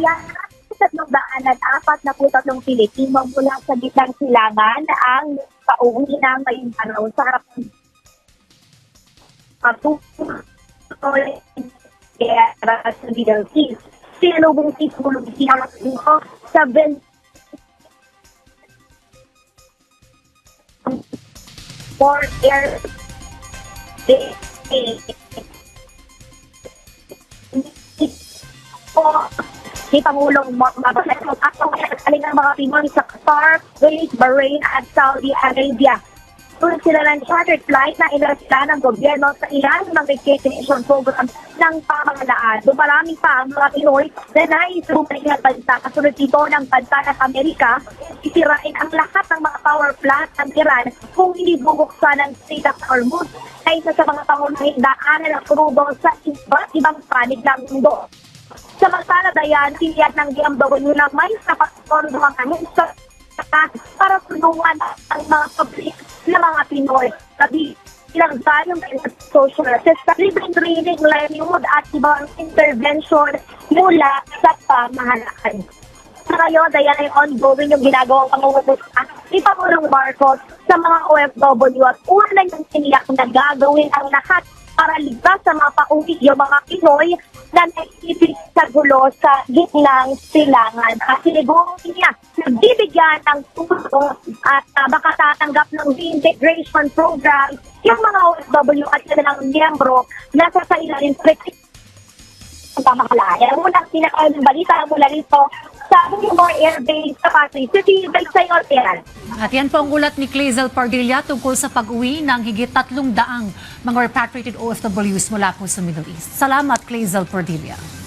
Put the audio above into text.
Ayan, 343 Pilipino mula sa gitnang silangan ang pauwi ng ngayong araw sa harap ng patuloy sa Middle East. Sinalubong si Pangulong Pilipino sa for air si Pangulong Marcos at ng mga Pinoy sa Qatar, Kuwait, Bahrain at Saudi Arabia. Tulad sila ng chartered flight na inarasila ng gobyerno sa ilang ng vacation program ng pamahalaan. Dumarami pa ang mga Pinoy na naisumay ng bansa. Kasunod dito ng bansa ng Amerika, isirain ang lahat ng mga power plant ng Iran kung hindi bubuksan ng Strait of Hormuz ay isa sa mga pangunahing daanan ng crudo sa iba't ibang panig ng mundo. Samantala dayan, tiniyak ng DMW na may sapat pondo ang ahensya para tulungan ang mga public na mga Pinoy. Sabi, ilang tayong social assistance, libreng training, livelihood at ibang intervention mula sa pamahalaan. Sa ngayon, dayan ay ongoing yung ginagawang pangungupustan ni Pangulong Marcos sa mga OFW at una niyang tiniyak na gagawin ang lahat para ligtas sa mga pauwi yung mga Pinoy na naisipit sa gulo sa gitnang silangan. At siniguro niya, nagbibigyan ng tulong at baka tatanggap ng reintegration program yung mga OFW at kanilang miyembro na sa ilalim ng pamahalaan. Unang pinakain ng balita mula rito sa Bungor Air Base sa Pasay City, Balsayor, Iran. At yan po ang ulat ni Clazel Pardilla tungkol sa pag-uwi ng higit 300 mga repatriated OFWs mula po sa Middle East. Salamat, Clazel Pardilla.